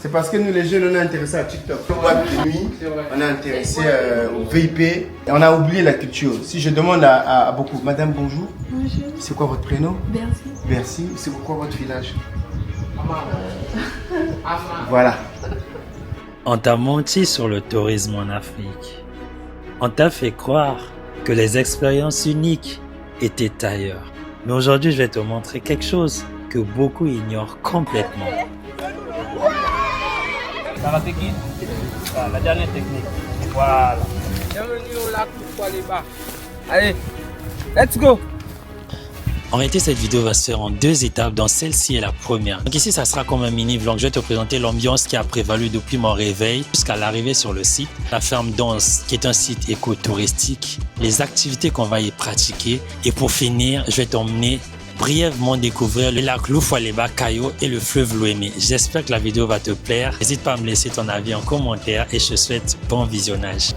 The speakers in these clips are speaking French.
C'est parce que nous, les jeunes, on est intéressés à TikTok. Au boîte de nuit, on est intéressé au VIP. Et on a oublié la culture. Si je demande à beaucoup, Madame, bonjour. Bonjour. C'est quoi votre prénom? Bercy. Bercy. C'est quoi votre village? Voilà. On t'a menti sur le tourisme en Afrique. On t'a fait croire que les expériences uniques étaient ailleurs. Mais aujourd'hui, je vais te montrer quelque chose que beaucoup ignorent complètement. Karate Kid, la dernière technique. Voilà. Bienvenue au lac Loufoua-les-Bas. Allez, let's go! En réalité, cette vidéo va se faire en 2 étapes, dont celle-ci est la première. Donc ici, ça sera comme un mini vlog. Je vais te présenter l'ambiance qui a prévalu depuis mon réveil jusqu'à l'arrivée sur le site. La ferme Danse, qui est un site écotouristique, les activités qu'on va y pratiquer. Et pour finir, je vais t'emmener brièvement découvrir le lac Loufoua-les-Bas, Cayo et le fleuve Lomé. J'espère que la vidéo va te plaire. N'hésite pas à me laisser ton avis en commentaire et je te souhaite bon visionnage.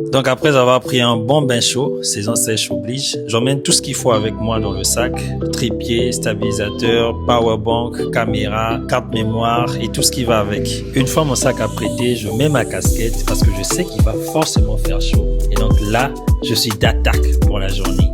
Donc après avoir pris un bon bain chaud, saison sèche oblige, j'emmène tout ce qu'il faut avec moi dans le sac. Trépied, stabilisateur, powerbank, caméra, carte mémoire et tout ce qui va avec. Une fois mon sac apprêté, je mets ma casquette parce que je sais qu'il va forcément faire chaud. Et donc là, je suis d'attaque pour la journée.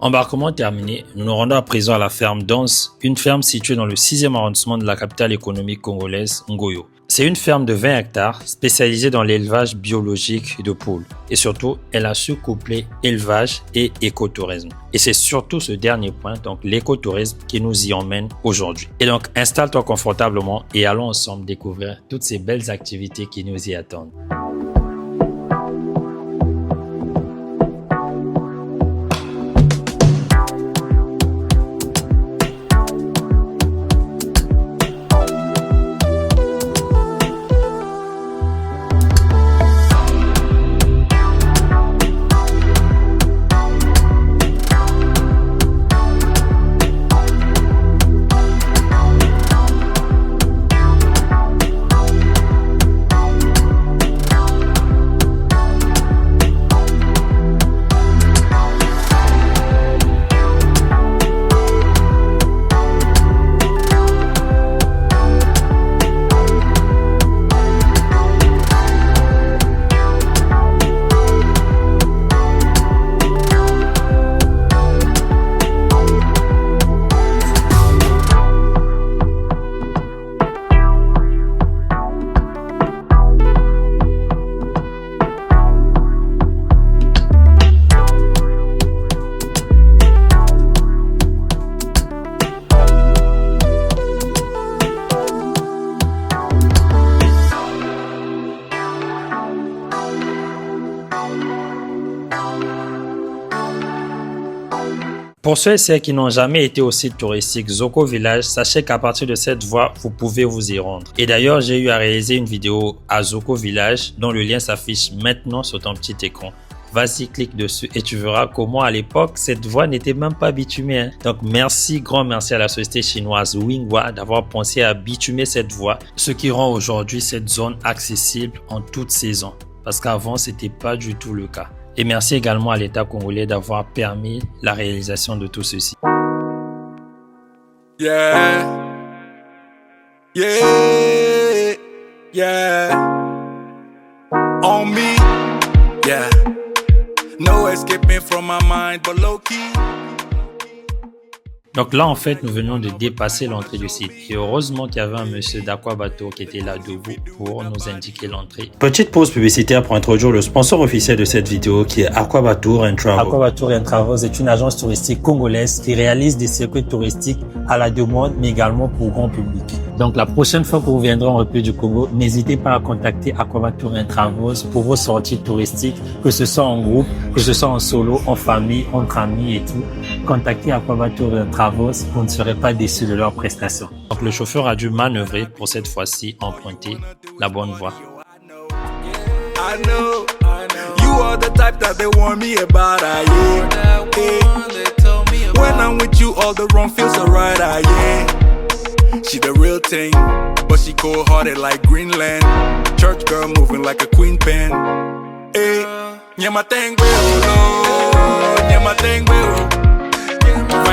Embarquement terminé, nous nous rendons à présent à la ferme Danse, une ferme située dans le 6e arrondissement de la capitale économique congolaise, Ngoyo. C'est une ferme de 20 hectares spécialisée dans l'élevage biologique de poules. Et surtout, elle a su coupler élevage et écotourisme. Et c'est surtout ce dernier point, donc l'écotourisme, qui nous y emmène aujourd'hui. Et donc, installe-toi confortablement et allons ensemble découvrir toutes ces belles activités qui nous y attendent. Pour ceux et celles qui n'ont jamais été au site touristique Zoko Village, sachez qu'à partir de cette voie, vous pouvez vous y rendre. Et d'ailleurs, j'ai eu à réaliser une vidéo à Zoko Village dont le lien s'affiche maintenant sur ton petit écran. Vas-y, clique dessus et tu verras comment à l'époque, cette voie n'était même pas bitumée. Donc merci, grand merci à la société chinoise Wingwa d'avoir pensé à bitumer cette voie, ce qui rend aujourd'hui cette zone accessible en toute saison. Parce qu'avant, c'était pas du tout le cas. Et merci également à l'État congolais d'avoir permis la réalisation de tout ceci. Yeah, yeah, yeah, on me, yeah, no escaping from my mind, but low key. Donc là, en fait, nous venions de dépasser l'entrée du site. Et heureusement qu'il y avait un monsieur d'Aquabatour qui était là debout pour nous indiquer l'entrée. Petite pause publicitaire pour introduire le sponsor officiel de cette vidéo qui est Aquabatour & Travel. Aquabatour & Travel est une agence touristique congolaise qui réalise des circuits touristiques à la demande, mais également pour grand public. Donc la prochaine fois que vous viendrez en République du Congo, n'hésitez pas à contacter Aquabatour & Travel pour vos sorties touristiques, que ce soit en groupe, que ce soit en solo, en famille, entre amis et tout. Contactez Aquabatour & Travel, vous ne serez pas déçus de leurs prestations. Donc le chauffeur a dû manœuvrer pour cette fois-ci emprunter la bonne voie. I know you are the type that they warn me about. Yeah. When I'm with you, all the wrong feels alright. Yeah. She the real thing, but she cold-hearted like Greenland. Church girl moving like a queen pen. Hey, nyama tengwe olo, nyama tengwe olo,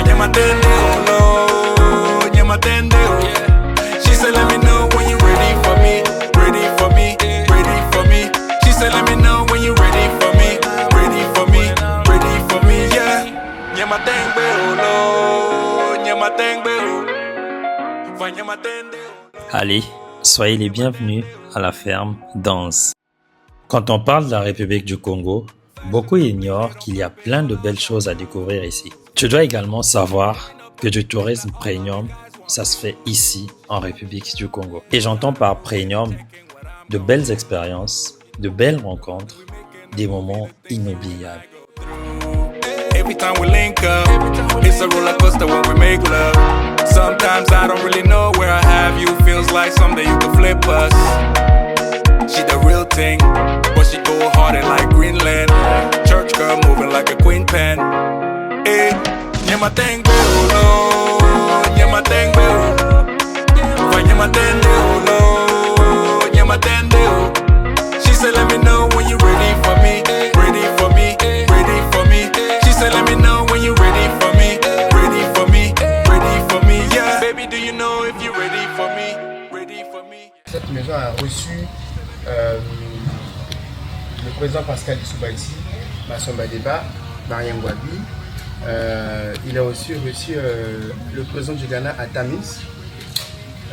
nyama tende olo, nyama tende olo. She said, let me know when you're ready for me, ready for me, ready for me. She said, let me know when you're ready for me, ready for me, ready for me. Yeah, nyama tengwe olo, nyama tengwe olo. Allez, soyez les bienvenus à la ferme Danse. Quand on parle de la République du Congo, beaucoup ignorent qu'il y a plein de belles choses à découvrir ici. Tu dois également savoir que du tourisme premium, ça se fait ici en République du Congo. Et j'entends par premium de belles expériences, de belles rencontres, des moments inoubliables. Every time we link up, it's a roller coaster when we make love. Sometimes I don't really know where I have you. Feels like someday you could flip us. She the real thing, but she go harder like Greenland. Church girl moving like a queen pen. Hey, nyama tengwe olo, nyama tengwe olo, nyama tende olo, nyama tende olo. She said, let me know when you're ready for me, ready for me, ready for me. She said, let me know when you're ready for me, ready for me, ready for me. Yeah, baby, do you know if you're ready for me, ready for me? Cette maison a reçu le président Pascal Lissouba-Ici, Masson Badeba, Mariam Gwabi. Il a aussi reçu le président du Ghana à Tamis.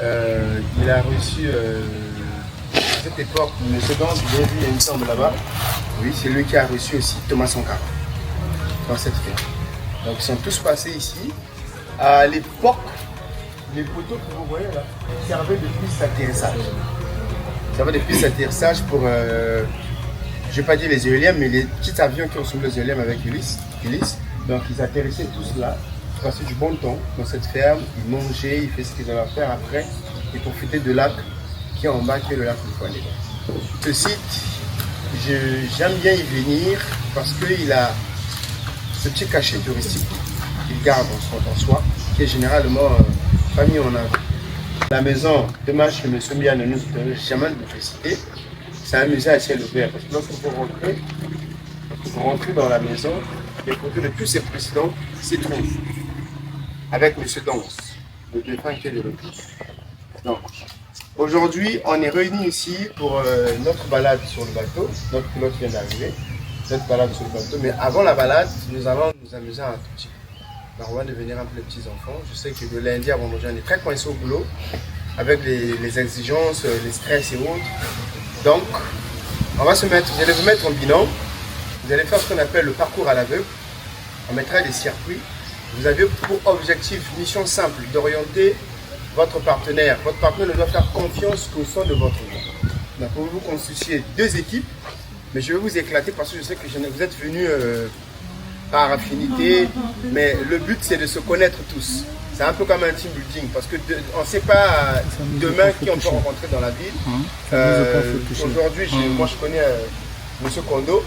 Il a reçu à cette époque M. Danse, vous avez vu, il y a une semble là-bas. Oui, c'est lui qui a reçu aussi Thomas Sankara dans cette fête. Donc ils sont tous passés ici. À l'époque, les poteaux que vous voyez là servaient de pistes d'atterrissage. Ça va des pistes d'atterrissage pour, je ne vais pas dire les éoliennes, mais les petits avions qui ressemblaient aux éoliennes avec hélice. Donc ils atterrissaient tous là, ils passaient du bon temps dans cette ferme, ils mangeaient, ils faisaient ce qu'ils avaient à faire après, et profitaient de lac qui est en bas, qui est le lac Moukwalé. Ce site, j'aime bien y venir parce qu'il a ce petit cachet touristique qu'il garde en soi, qui est généralement famille en avant. La maison, dommage que M. Mbia ne nous donne jamais d'électricité, c'est un musée à ciel ouvert. Parce que lorsque vous rentrez dans la maison, les photos de tous ses présidents s'y trouvent. Avec M. Danse, le défunt qui est de retour. Donc, aujourd'hui, on est réunis ici pour notre balade sur le bateau. Notre pilote vient d'arriver, cette balade sur le bateau. Mais avant la balade, nous allons nous amuser un tout petit peu. Donc, on va devenir un peu les petits-enfants. Je sais que de lundi à vendredi, on est très coincés au boulot, avec les exigences, les stress et autres. Donc, vous allez vous mettre en bilan. Vous allez faire ce qu'on appelle le parcours à l'aveugle. On mettra des circuits. Vous avez pour objectif, mission simple, d'orienter votre partenaire. Votre partenaire ne doit faire confiance qu'au sein de votre vie. Donc, vous vous constituez deux équipes, mais je vais vous éclater parce que je sais que vous êtes venus par affinité, mais le but c'est de se connaître tous. C'est un peu comme un team building parce que on ne sait pas demain qui on peut rencontrer dans la ville. Aujourd'hui, moi je connais M. Kondo.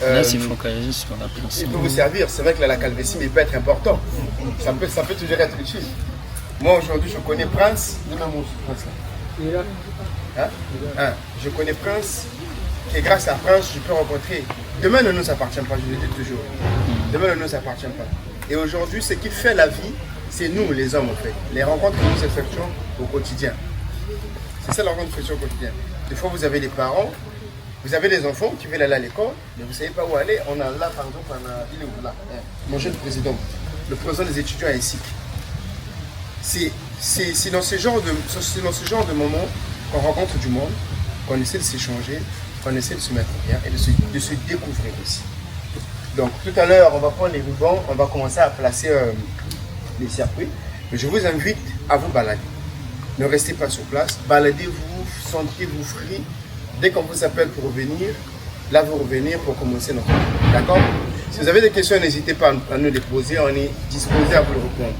Là, c'est focalisé sur la place. Il peut vous servir. C'est vrai que la calvétie, mais il peut être important. Ça peut toujours être utile. Moi aujourd'hui, je connais Prince. Demain, mon Prince là. Hein? Je connais Prince. Et grâce à Prince, je peux rencontrer. Demain ne nous appartient pas, je le dis toujours. Demain ne nous appartient pas. Et aujourd'hui, ce qui fait la vie, c'est nous, les hommes, en fait. Les rencontres que nous effectuons au quotidien. C'est ça la rencontre que nous effectuons au quotidien. Des fois, vous avez des parents, vous avez des enfants qui veulent aller à l'école, mais vous ne savez pas où aller. On a là, par exemple, il est où là? Mon jeune président, le président des étudiants est ici. c'est dans ce genre de moment qu'on rencontre du monde, qu'on essaie de s'échanger, qu'on essaie de se mettre bien et de se découvrir aussi. Donc tout à l'heure, on va prendre les rubans, on va commencer à placer les circuits. Mais je vous invite à vous balader. Ne restez pas sur place, baladez-vous, sentez-vous free. Dès qu'on vous appelle pour revenir, là vous revenir pour commencer notre tour. D'accord? Si vous avez des questions, n'hésitez pas à nous les poser, on est disposé à vous les répondre.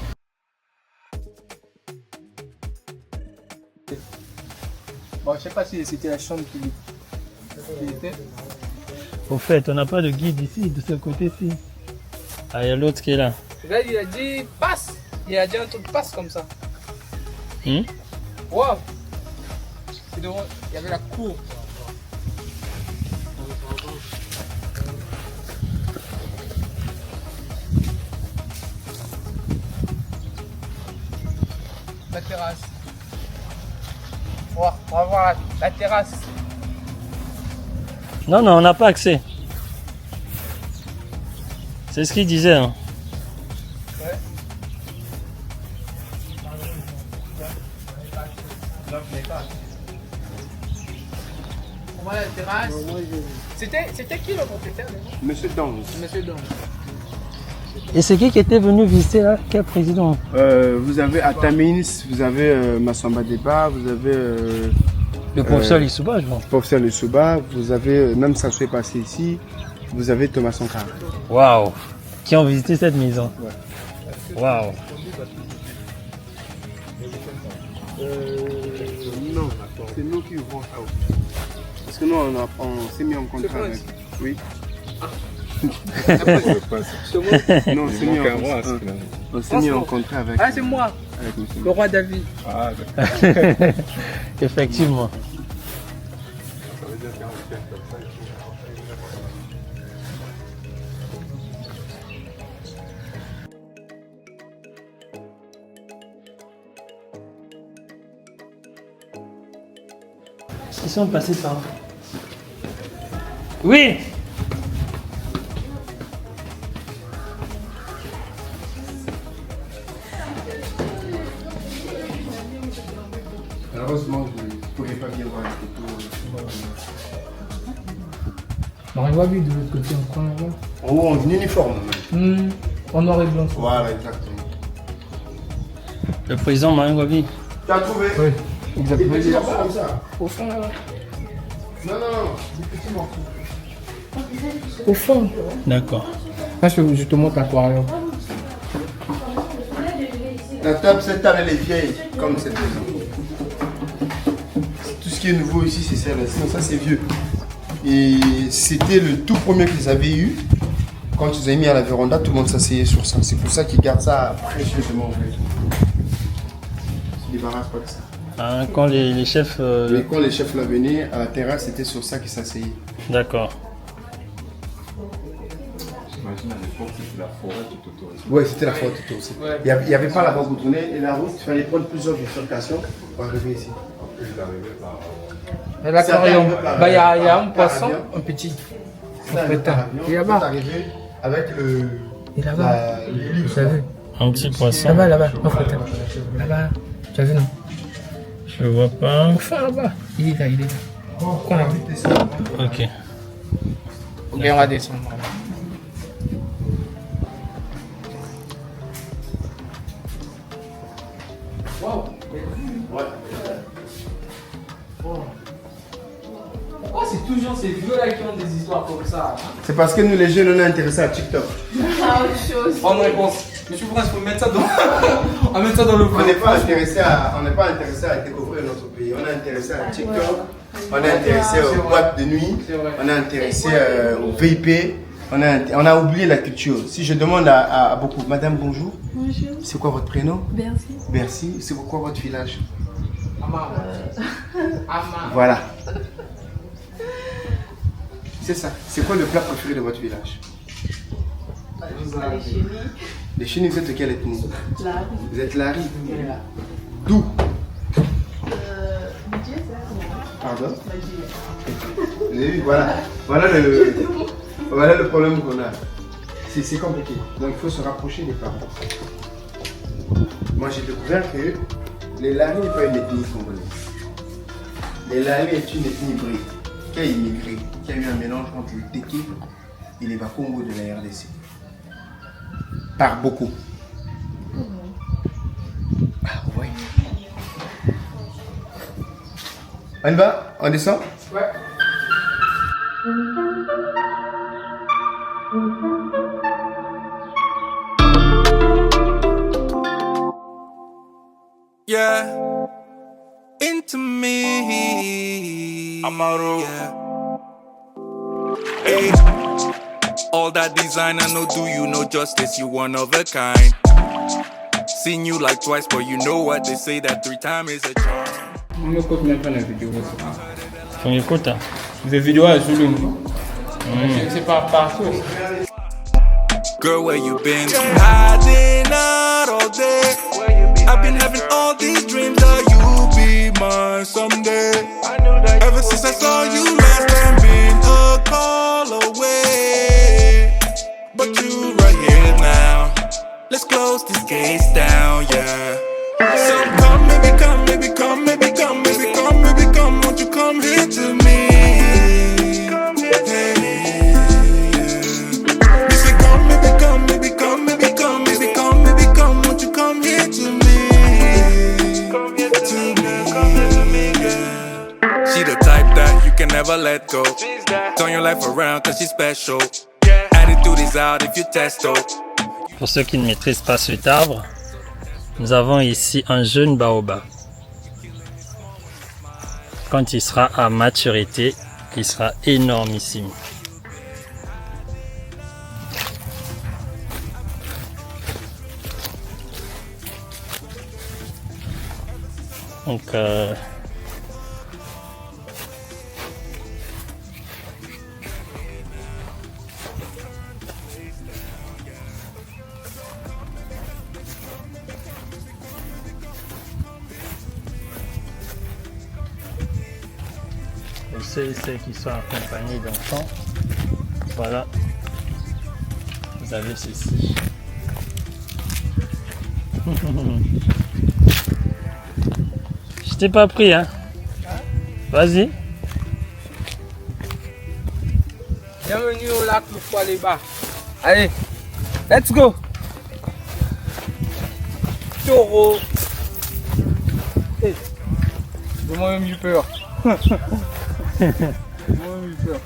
Bon, je sais pas si c'était la chambre qui était. Au fait, on n'a pas de guide ici, de ce côté-ci. Ah, il y a l'autre qui est là. Là, il a dit passe. Il a dit un truc passe comme ça. Hmm? Wow. Il y avait la cour. La terrasse. On va voir la terrasse. Non, non, on n'a pas accès. C'est ce qu'il disait. Hein. Ouais. On voit la terrasse. C'était qui le propriétaire déjà? Monsieur Dange. Monsieur Don. Et c'est qui était venu visiter là? Quel président? Vous avez Atamins, vous avez Massamba Deba, vous avez Le professeur Lissouba, je pense. professeur Lissouba, vous avez même ça s'est passé ici, vous avez Thomas Sankara. Waouh! Qui ont visité cette maison? Waouh! Non, c'est nous qui ouvrons ça. Parce que nous, on s'est mis en contrat avec. Oui. Non, on s'est mis en contrat avec. Ah, c'est moi, Avec monsieur. le roi David. Ah, d'accord. Effectivement. Ils sont passés par là. Oui! Malheureusement, je ne pourrais pas bien voir les photos. On voit de l'autre côté, on prend là-bas. En haut, en uniforme. En noir et blanc. Voilà, exactement. Le président Marine Wabi. Tu as trouvé? Oui. Des Exactement. petits morceaux comme ça? Au fond là-bas. Non, non, non, des petits morceaux. Au fond. D'accord. Là, je te montre l'aquarium. La table, cette table, elle est vieille, comme cette maison. Tout ce qui est nouveau ici, c'est celle-là. Sinon, ça, c'est vieux. Et c'était le tout premier qu'ils avaient eu. Quand ils avaient mis à la véranda, tout le monde s'asseyait sur ça. C'est pour ça qu'ils gardent ça précieusement. En fait. Ils se débarrassent pas de ça. Hein, quand les chefs... Mais quand les chefs là venaient, à la terrasse, c'était sur ça qu'ils s'asseyaient. D'accord. J'imagine à l'époque, c'était la forêt tout autour. Ouais, c'était la forêt tout aussi. Ouais. Il n'y avait pas la voie boutonnée et la route, il fallait prendre plusieurs bifurcations pour arriver ici. Après, je l'arrivais par. Et l'aquarium. Ça vient Bah, il y a un par poisson, avion. un petit. Ça arrive par avion, Il est là-bas. c'est arrivé avec le. Il est là-bas. le livre. Tu as vu? Un petit poisson. Là-bas, là-bas. Non, frère. Là-bas. Tu as vu, non? Je vois pas. Au fond, là-bas. Il est là, il est là. Qu'on a vu. Ok. Ok, on va descendre. Pourquoi c'est toujours ces vieux-là qui ont des histoires comme ça? C'est parce que nous, les jeunes, on est intéressés à TikTok. Bonne réponse. Monsieur Prince, il faut mettre ça dans. On va mettre ça dans le On n'est pas intéressé à découvrir notre pays. On est intéressé à TikTok. On est intéressé aux boîtes de nuit. C'est vrai. On est intéressé au VIP. On a oublié la culture. Si je demande à beaucoup, Madame, bonjour. Bonjour. C'est quoi votre prénom? Merci. Bercy. C'est quoi votre village? Amar. Amar. Voilà. C'est ça. C'est quoi le plat préféré de votre village? Les chenilles. Les Chenilles, vous êtes de quelle ethnie? Là. Vous êtes Lari. D'où? Budget, ça. Pardon? Budget. Vous avez vu, voilà. Voilà le problème qu'on a. C'est compliqué. Donc il faut se rapprocher des parents. moi j'ai découvert que les Lari n'est pas une ethnie congolaise. Les Lari est une ethnie hybride qui a immigré, qui a eu un mélange entre le Teke et les Bakongo de la RDC. Par beaucoup. Ah ouais. On y va? On descend? Ouais. Yeah, into me. Amaro. Yeah. Hey, all that design I know do you no justice. You one of a kind. Seen you like twice, but you know what they say that 3 times is a charm. On m'écoute même pas la vidéo. On écoute. Hein. Les vidéos à Zulu. C'est pas partout. Girl, where you been? Hiding out all day. I've been having all these dreams that you'll be mine someday. Ever since I saw you last time, been a call away. But you right here now. Let's close this case down, yeah. So come, maybe come, maybe come, maybe come, maybe come, maybe come. Won't you come here to me? Come here to me. You say come, maybe come, maybe come, maybe come, maybe come, maybe come. Won't you come here to me? Come here to me, come here to me, girl. She the type that you can never let go. Turn your life around cause she's special. Attitude is out if you test though. Pour ceux qui ne maîtrisent pas cet arbre, nous avons ici un jeune baobab. Quand il sera à maturité, il sera énormissime. Donc, pour ceux qui sont accompagnés d'enfants, voilà, vous avez ceci. Je t'ai pas pris, hein. Vas-y. Bienvenue au lac Loufoua-les-Bas. Allez, let's go. Taureau. Hey. J'ai moi-même eu peur. J'ai moi-même eu peur.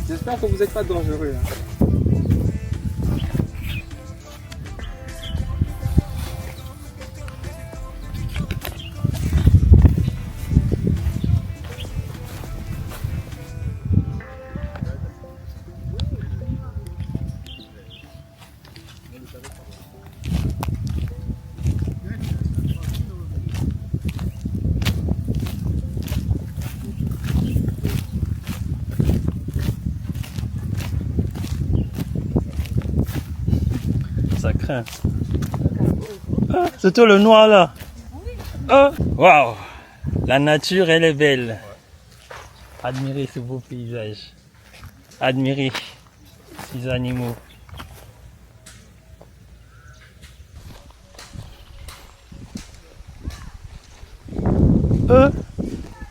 J'espère que vous n'êtes pas dangereux. Hein. Ça craint. Ah, c'est toi le noir là. Ah, waouh. La nature, elle est belle. Admirez ce beau paysage. Admirez ces animaux.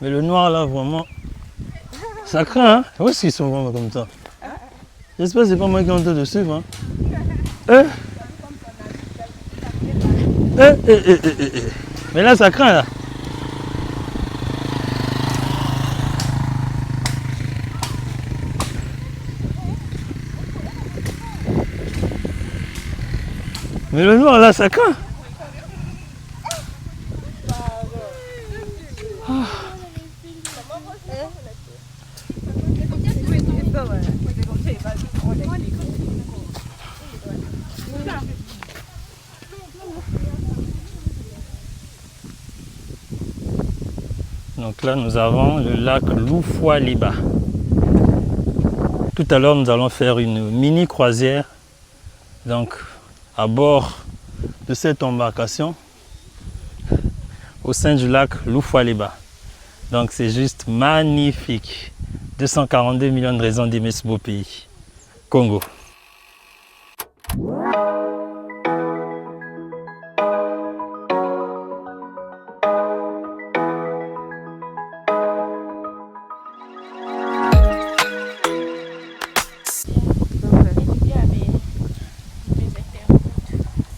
Mais le noir là, vraiment, ça craint, hein? Où est-ce qu'ils sont vraiment comme ça? J'espère que c'est pas moi qui est en train de suivre, hein? Mais là, ça craint, là. Mais le noir, là, ça craint. Donc là, nous avons le lac Loufoua-les-Bas. Tout à l'heure, nous allons faire une mini croisière. Donc, à bord de cette embarcation, au sein du lac Loufoua-les-Bas. Donc, c'est juste magnifique. 242 millions de raisons d'aimer ce beau pays. Congo.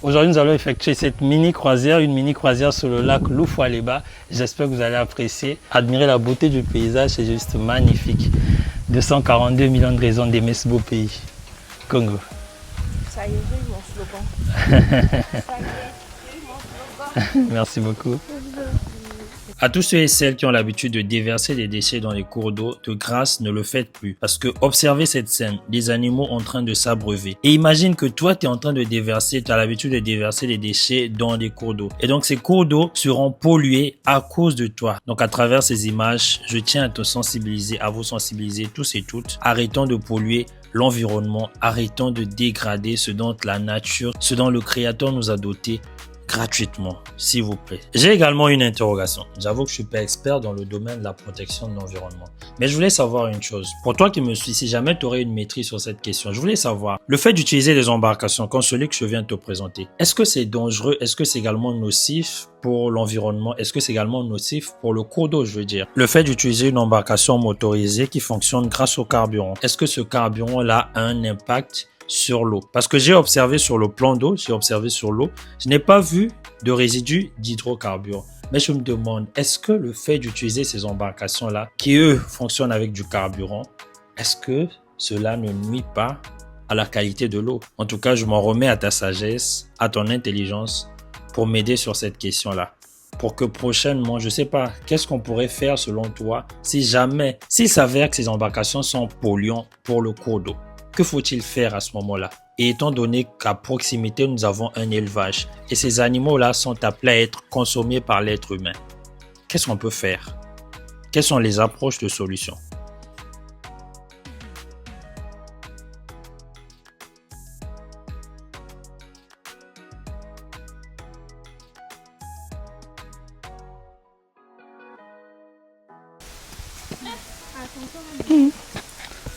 Aujourd'hui, nous allons effectuer cette mini croisière, une mini croisière sur le lac Loufoaleba. J'espère que vous allez apprécier. Admirer la beauté du paysage, c'est juste magnifique. 242 millions de raisons d'aimer ce beau pays. Congo. Ça y est, j'ai eu mon slogan. Ça y est, j'ai eu mon slogan. Merci beaucoup. À tous ceux et celles qui ont l'habitude de déverser des déchets dans les cours d'eau, de grâce, ne le faites plus. Parce que observez cette scène, des animaux en train de s'abreuver. Et imagine que toi, tu es en train de déverser, tu as l'habitude de déverser des déchets dans des cours d'eau. Et donc, ces cours d'eau seront pollués à cause de toi. Donc, à travers ces images, je tiens à te sensibiliser, à vous sensibiliser tous et toutes. Arrêtons de polluer l'environnement, arrêtons de dégrader ce dont la nature, ce dont le Créateur nous a dotés gratuitement, s'il vous plaît. J'ai également une interrogation. J'avoue que je suis pas expert dans le domaine de la protection de l'environnement. Mais je voulais savoir une chose. Pour toi qui me suis, si jamais tu aurais une maîtrise sur cette question, je voulais savoir, le fait d'utiliser des embarcations comme celui que je viens de te présenter, est-ce que c'est dangereux? Est-ce que c'est également nocif pour l'environnement? Est-ce que c'est également nocif pour le cours d'eau, je veux dire? Le fait d'utiliser une embarcation motorisée qui fonctionne grâce au carburant, est-ce que ce carburant-là a un impact sur l'eau? Parce que j'ai observé sur le plan d'eau, je n'ai pas vu de résidus d'hydrocarbures. Mais je me demande, est-ce que le fait d'utiliser ces embarcations-là, qui eux fonctionnent avec du carburant, est-ce que cela ne nuit pas à la qualité de l'eau? En tout cas, je m'en remets à ta sagesse, à ton intelligence pour m'aider sur cette question-là. Pour que prochainement, je sais pas, qu'est-ce qu'on pourrait faire selon toi s'il s'avère que ces embarcations sont polluantes pour le cours d'eau? Que faut-il faire à ce moment-là? Et étant donné qu'à proximité, nous avons un élevage et ces animaux-là sont appelés à être consommés par l'être humain, qu'est-ce qu'on peut faire? Quelles sont les approches de solutions?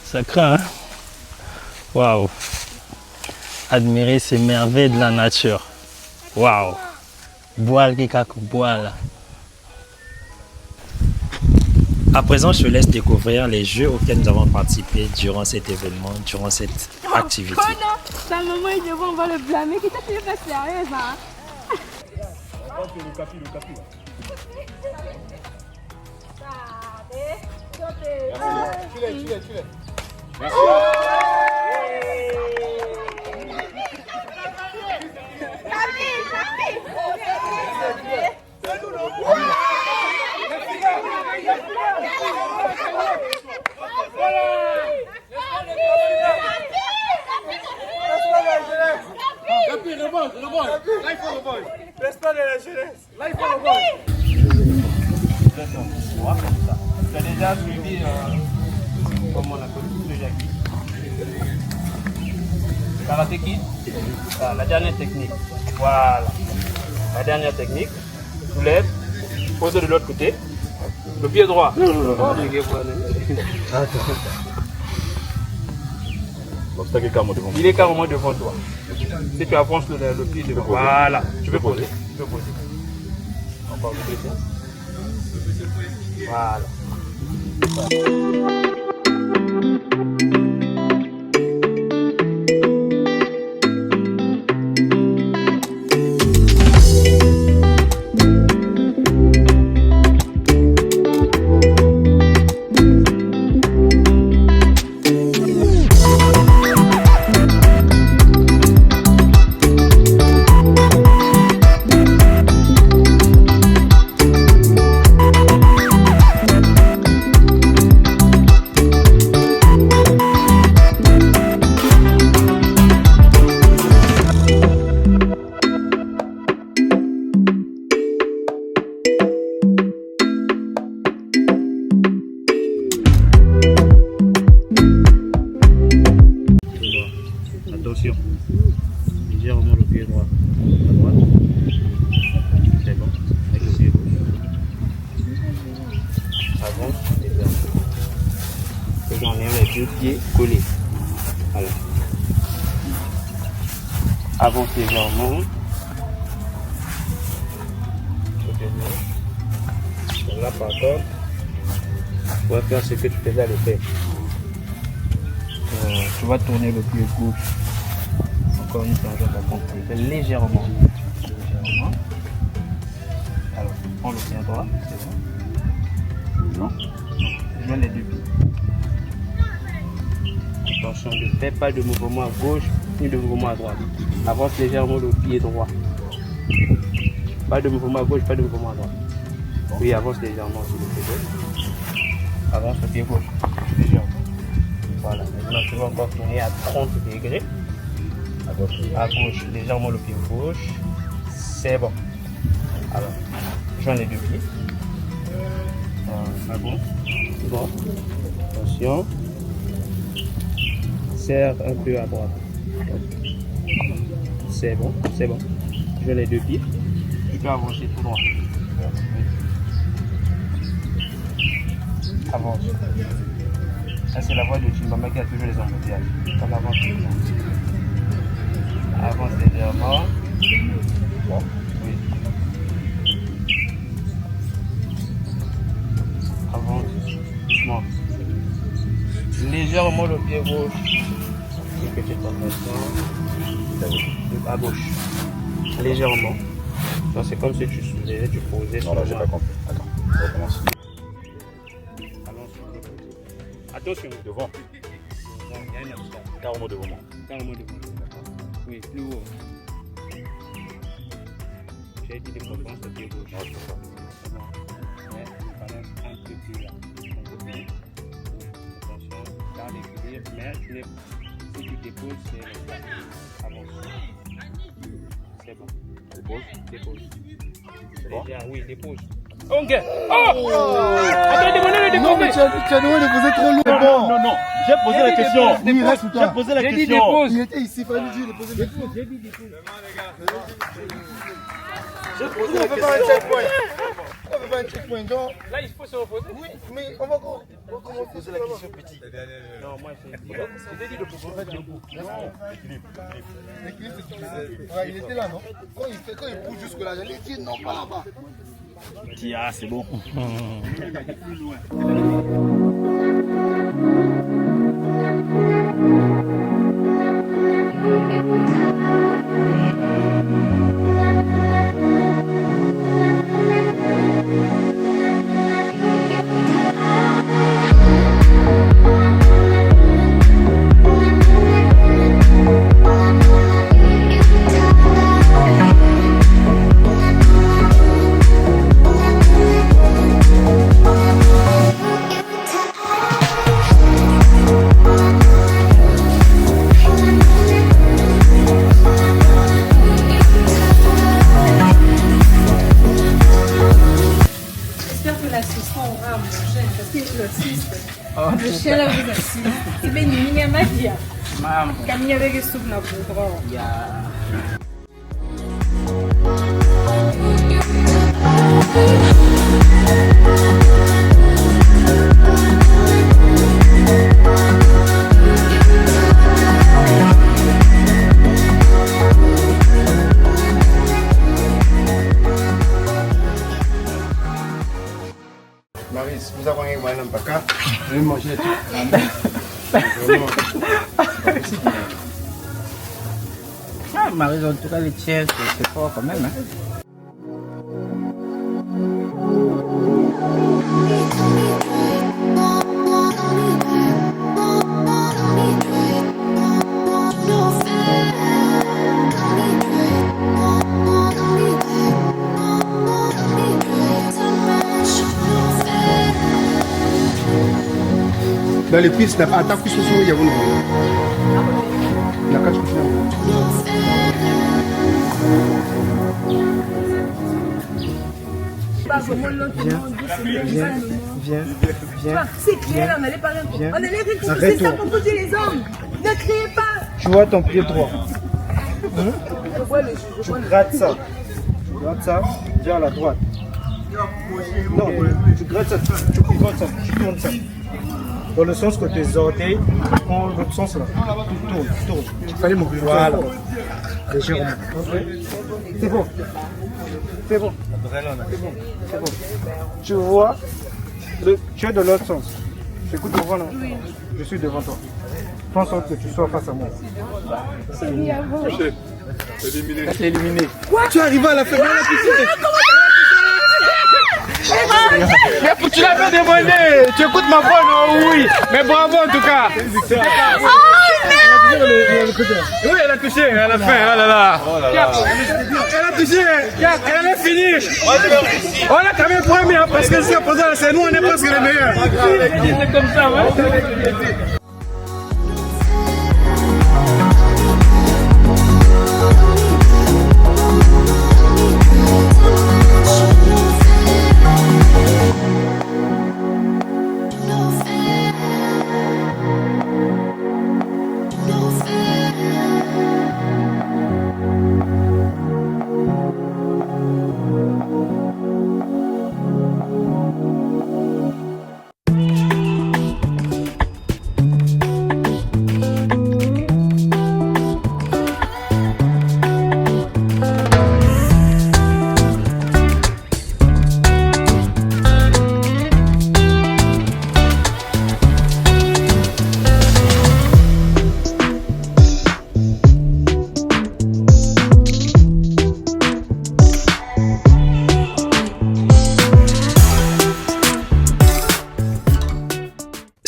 Ça craint, hein? Waouh! Admirer ces merveilles de la nature. Waouh! Boile qui caque boile. À présent, je te laisse découvrir les jeux auxquels nous avons participé durant cet événement, durant cette activité. Oh non, ta maman est devant, on va le blâmer. Qu'est-ce que tu fais sérieuse, hein? Tu as déjà suivi, comme on appelle le Jackie. Karaté Kid, la dernière technique. Voilà. La dernière technique. Soulève, pose de l'autre côté. Le pied droit. Il est carrément devant toi. Si tu avances le pied devant. Voilà. Tu peux poser. Encore le pied. Voilà. Attention, légèrement le pied droit à droite. C'est bon, avec le pied gauche. Avance et vers. Que j'en ai les deux pieds collés. Voilà. Avance légèrement. Là par contre, tu vas faire ce que tu faisais à le faire. Tu vas tourner le pied gauche. comme ça, on va compter légèrement. Légèrement. Alors, on le tient droit, c'est bon. Non. Je mets les deux pieds. Attention, ne fais pas de mouvement à gauche ni de mouvement à droite. Avance légèrement le pied droit. Pas de mouvement à gauche, pas de mouvement à droite. Oui, avance légèrement sur le pied gauche. Avance le pied gauche. Légèrement. Voilà. Maintenant, tu vas encore tourner à 30 degrés. À gauche, légèrement le pied gauche. C'est bon. Alors, joins les deux pieds. À gauche. Bon. Attention. Serre un peu à droite. C'est bon, c'est bon. Je les deux pieds. Tu peux avancer tout droit. Avance. Ça, c'est la voie de Chimbamba qui a toujours les embouteillages. On avance légèrement. Avance légèrement. Bon. Oui. Avance. Doucement. Légèrement le pied gauche. Une petite rotation. À gauche. Légèrement. C'est comme si tu soulevais, tu posais sur Non, le j'ai bras. pas compris. Attends, on recommence. Allons sur le côté. Attention. Devant. Il y a un absent. Carrément devant moi. Carrément devant. Oui, plus haut. J'ai dit de préférence le pied gauche. Non, je peux pas. Mais il balance un peu plus là. Attention, garde l'équilibre, mais si tu déposes, c'est le bas. Avance. C'est bon. Dépose. Dépose. C'est bon? Déjà, oui, dépose. Ok. Oh! Attends, demandez le Non, mais déposer. tu as demandé de poser trop lourd. Non, non, j'ai posé la question. Oui, reste ou J'ai pas? posé la J'ai dit question. dépose. Il était ici, il fallait lui dire de poser des questions. J'ai dit dépose. J'ai posé On la ne fait pas un question. checkpoint. On ne fait pas un checkpoint. Donc, Là, il faut se reposer. oui, mais on va recommencer. Poser la question petit. Non, moi, je t'ai dit de poser debout. L'équilibre, c'est tout. Ouais, il était là, non? Quand il pousse jusque-là, j'allais dire non, pas là-bas. Ah, c'est bon. J'espère que l'assistant aura à manger parce qu'il assiste. Le chien là vous assiste. C'est bien une mini magia. Camille avec les soupes na poudre. Maris, vous avez un moyen d'empaka. Je vais manger les trucs. Vraiment. Ah, Marie, en tout cas, les tiens, c'est fort quand même. Hein. Dans les pistes, attaque plus sur il y a une. La cache que Viens. C'est clair, on allait parler un peu. Viens. On allait rire, c'est Arrête-toi. ça qu'on peut dire les hommes. Ne criez pas. Tu vois ton pied droit. Je vois le Tu grattes ça. Tu grattes ça, viens à la droite. Non, tu grattes ça, tu pivotes ça, tu tournes ça. Dans le sens que tes orteils, prends l'autre sens là. Tu tournes. il fallait m'ouvrir. Voilà. Légèrement. C'est bon. C'est bon. C'est bon. Tu vois, tu es de l'autre sens. J'écoute devant là. Je suis devant toi. fais en sorte que tu sois face à moi. C'est éliminé. Tu es arrivé à la fin de la piscine. Mais tu l'as fait demander. Tu écoutes ma voix, non? Oui. Mais bravo en tout cas. Oui, elle a touché à la fin. Oh là là. Elle a touché. Elle est finie. On a quand même premier parce que jusqu'à présent, c'est nous, on est presque les meilleurs. C'est comme ça, ouais.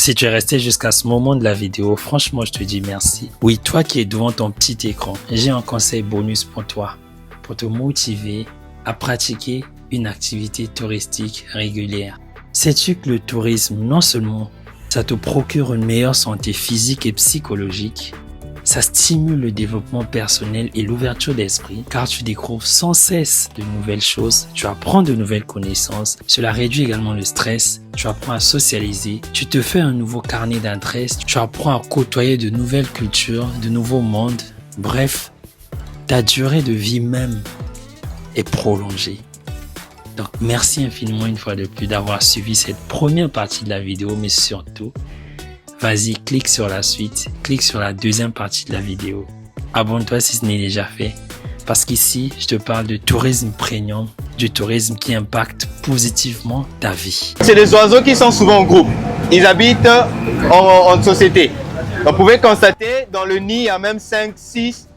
Si tu es resté jusqu'à ce moment de la vidéo, franchement, je te dis merci. Oui, toi qui es devant ton petit écran, j'ai un conseil bonus pour toi, pour te motiver à pratiquer une activité touristique régulière. Sais-tu que le tourisme, non seulement ça te procure une meilleure santé physique et psychologique, ça stimule le développement personnel et l'ouverture d'esprit car tu découvres sans cesse de nouvelles choses, tu apprends de nouvelles connaissances, cela réduit également le stress, tu apprends à socialiser, tu te fais un nouveau carnet d'adresses, tu apprends à côtoyer de nouvelles cultures, de nouveaux mondes, bref, ta durée de vie même est prolongée. Donc merci infiniment une fois de plus d'avoir suivi cette première partie de la vidéo, mais surtout, vas-y, clique sur la suite, clique sur la deuxième partie de la vidéo. Abonne-toi si ce n'est déjà fait, parce qu'ici, je te parle de tourisme premium, du tourisme qui impacte positivement ta vie. C'est des oiseaux qui sont souvent en groupe. Ils habitent en société. Vous pouvez constater, dans le nid, il y a même 5, 6